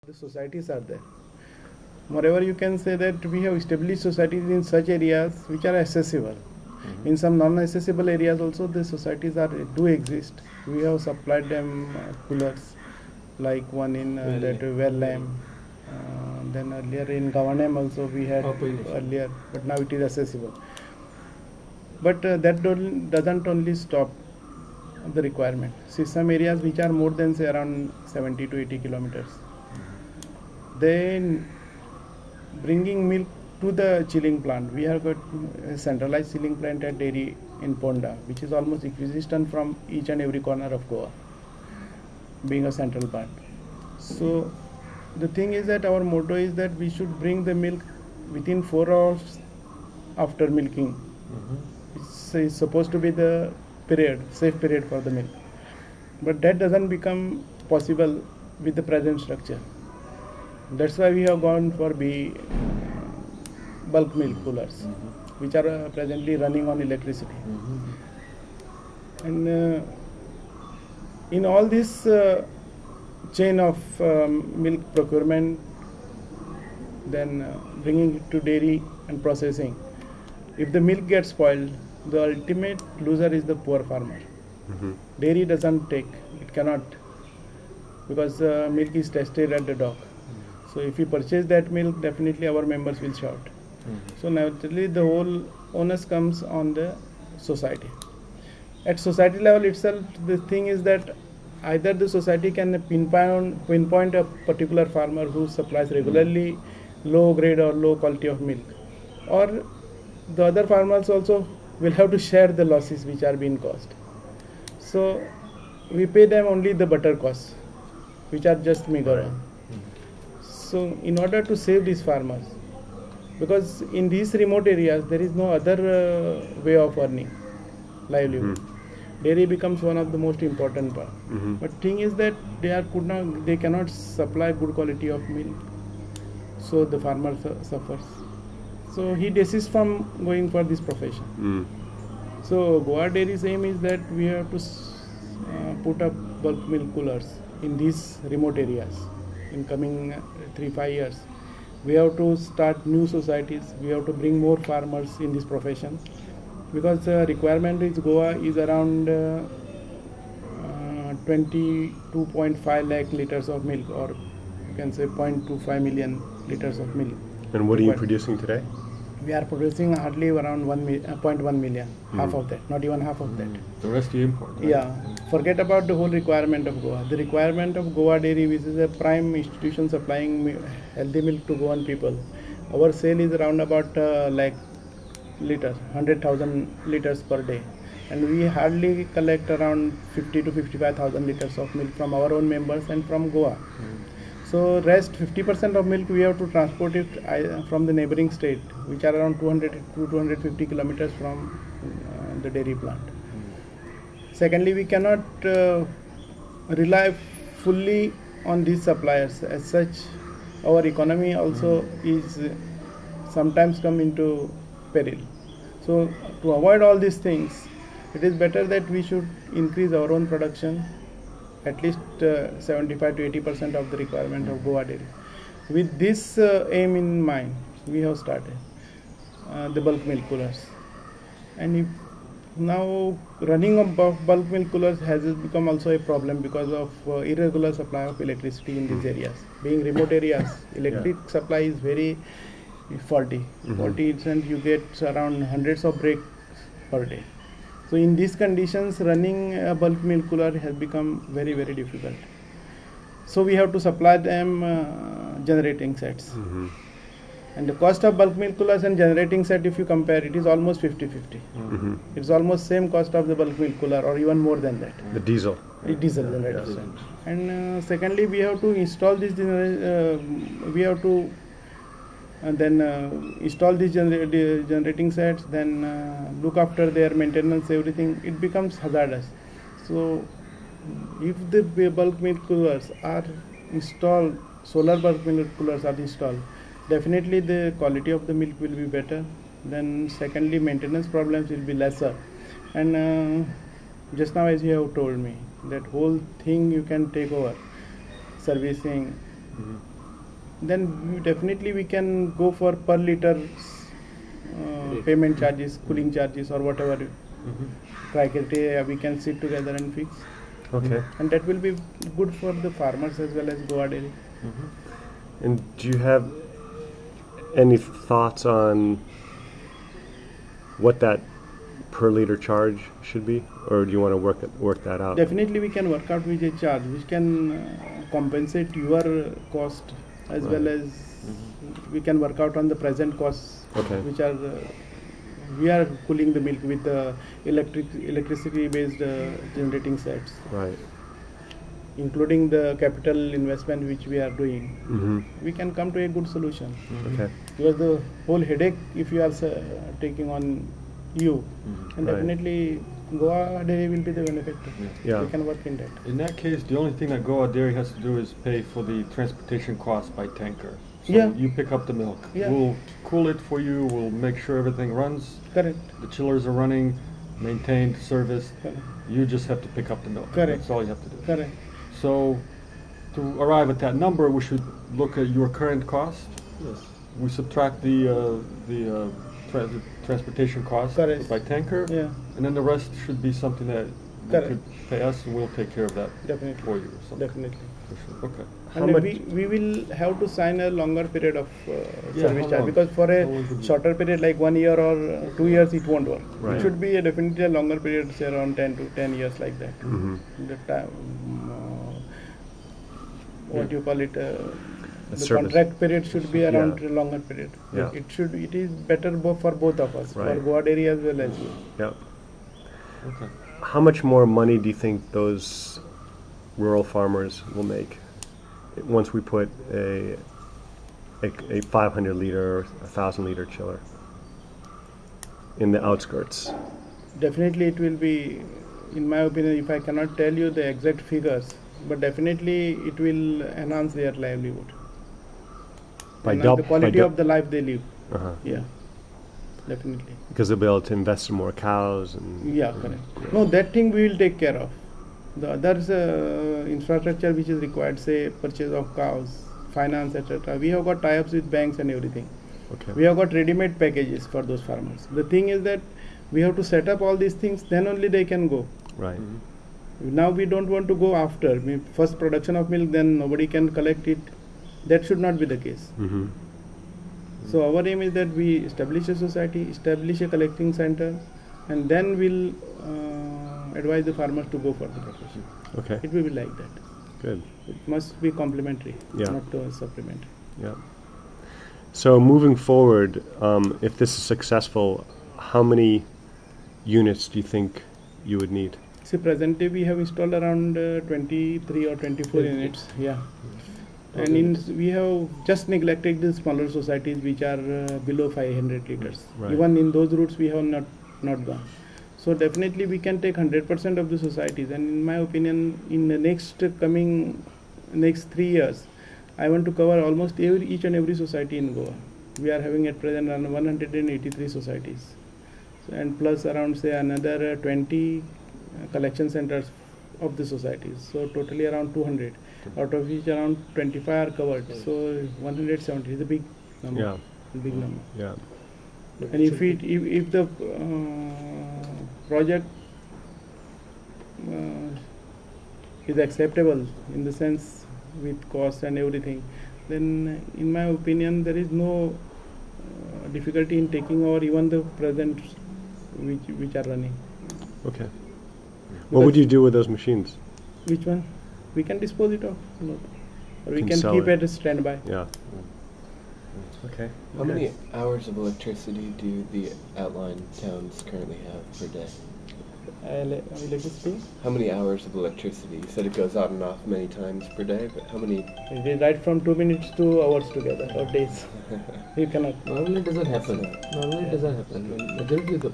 The societies are there. Moreover, you can say that we have established societies in such areas which are accessible. In some non-accessible areas also the societies do exist. We have supplied them coolers, like one in that Wellam. Then earlier in Gavanem also we had earlier, but now it is accessible. But that doesn't only stop the requirement. See, some areas which are more than say around 70 to 80 kilometers, then bringing milk to the chilling plant. We have got a centralized chilling plant at dairy in Ponda, which is almost equidistant from each and every corner of Goa, being a central part. So the thing is that our motto is that we should bring the milk within 4 hours after milking. It's supposed to be the safe period for the milk. But that doesn't become possible with the present structure. That's why we have gone for bulk milk coolers, which are presently running on electricity. And in all this chain of milk procurement, then bringing it to dairy and processing, if the milk gets spoiled, the ultimate loser is the poor farmer. Dairy doesn't take, it cannot, because milk is tested at the dock. So if we purchase that milk, definitely our members will shout. So naturally the whole onus comes on the society. At society level itself, the thing is that either the society can pinpoint a particular farmer who supplies regularly low grade or low quality of milk, or the other farmers also will have to share the losses which are being caused. So we pay them only the butter costs, which are just meager. So in order to save these farmers, because in these remote areas there is no other way of earning livelihood, dairy becomes one of the most important part. But thing is that they cannot supply good quality of milk, so the farmer suffers. So he desists from going for this profession. So Goa Dairy's aim is that we have to put up bulk milk coolers in these remote areas. In coming 3-5 years, we have to start new societies. We have to bring more farmers in this profession, because the requirement in Goa is around 22.5 lakh liters of milk, or you can say 0.25 million liters of milk. And what are you producing today? We are producing hardly around 0.1 million, half of that, not even half of that. The rest you import, right? Yeah, forget about the whole requirement of Goa. The requirement of Goa Dairy, which is a prime institution supplying healthy milk to Goan people, our sale is around about like liters, 100,000 liters per day. And we hardly collect around 50 to 55,000 liters of milk from our own members and from Goa. So rest 50% of milk we have to transport it from the neighboring state, which are around 200 to 250 kilometers from the dairy plant. Secondly, we cannot rely fully on these suppliers. As such, our economy also is sometimes come into peril. So to avoid all these things, it is better that we should increase our own production, at least 75 to 80% of the requirement of Goa Dairy. With this aim in mind, we have started the bulk milk coolers. And now running of bulk milk coolers has become also a problem because of irregular supply of electricity in these areas. Being remote areas, electric supply is very faulty. And you get around hundreds of breaks per day. So in these conditions, running a bulk milk cooler has become very, very difficult. So we have to supply them generating sets. And the cost of bulk milk coolers and generating set, if you compare, it is almost 50-50. It's almost same cost of the bulk milk cooler, or even more than that. The diesel. Diesel generators. And secondly, we have to install this. We have to install these generating sets, then look after their maintenance, everything. It becomes hazardous. So if the bulk milk coolers are installed, solar bulk milk coolers are installed, definitely the quality of the milk will be better. Then secondly, maintenance problems will be lesser. And just now, as you have told me, that whole thing you can take over, servicing, then definitely we can go for per liter payment charges, cooling charges, or whatever criteria we can sit together and fix. Okay. And that will be good for the farmers as well as Goa Dairy. And do you have any thoughts on what that per liter charge should be, or do you want to work that out? Definitely we can work out with a charge which can compensate your cost as well as we can work out on the present costs, which are we are cooling the milk with electricity based generating sets, right, including the capital investment which we are doing. We can come to a good solution. Okay. Because the whole headache, if you are taking on you, and definitely Goa Dairy will be the benefactor. Yeah. We can work in that. In that case, the only thing that Goa Dairy has to do is pay for the transportation cost by tanker. So Yeah. you pick up the milk. Yeah. We'll cool it for you. We'll make sure everything runs. Correct. The chillers are running, maintained, serviced. Correct. You just have to pick up the milk. Correct. That's all you have to do. Correct. So to arrive at that number, we should look at your current cost. Yes. We subtract the transportation cost Correct. by tanker, Yeah. and then the rest should be something that you Correct. could pay us, and we'll take care of that Definitely. for you. Or something. Definitely. For sure. Okay. How And much- we will have to sign a longer period of Yeah, service how charge, long? because for How long would a it be? shorter period like 1 year or 2 years it won't work. Right. It should be definitely a longer period, say around 10 to 10 years like that. The time, what you call it, the service. contract period should be around Yeah. a longer period. Yeah. It is better for both of us, Right. for Goa Dairy as well as you. Yeah. Okay. How much more money do you think those rural farmers will make once we put a 500 liter or 1,000 liter chiller in the outskirts? Definitely it will be, in my opinion, if I cannot tell you the exact figures, but definitely it will enhance their livelihood. Enhance the quality of the life they live. Yeah, definitely. Because they'll be able to invest in more cows and Yeah, correct. No, that thing we will take care of. The others infrastructure which is required, say purchase of cows, finance, etc. We have got tie-ups with banks and everything. okay. We have got ready-made packages for those farmers. The thing is that we have to set up all these things, then only they can go. Right. Now we don't want to go after. First production of milk, then nobody can collect it. That should not be the case. So our aim is that we establish a society, establish a collecting center, and then we'll advise the farmers to go for the profession. Okay. It will be like that. Good. It must be complementary, Yeah. not supplementary. Yeah. So moving forward, if this is successful, how many units do you think you would need? See, presently we have installed around 23 or 24 units. Yeah. And we have just neglected the smaller societies which are below 500 liters. Right. Even in those routes we have not gone. So definitely we can take 100% of the societies. And in my opinion, in the next 3 years, I want to cover almost each and every society in Goa. We are having at present around 183 societies. And plus around say another 20 collection centers of the societies. So totally around 200, out of which around 25 are covered. So 170 is a big number. Yeah. Big number. Yeah. And if the project is acceptable in the sense with cost and everything, then in my opinion there is no difficulty in taking over even the present which are running. Okay. What would you do with those machines? Which one? We can dispose it off, or we Can can sell keep it. it as standby. Yeah. Okay. How many hours of electricity do the outlying towns currently have per day? Electricity? How many hours of electricity? You said it goes on and off many times per day, but how many? Right from 2 minutes to hours together, or days. You cannot. Normally it doesn't happen. Normally it doesn't happen. Majority of the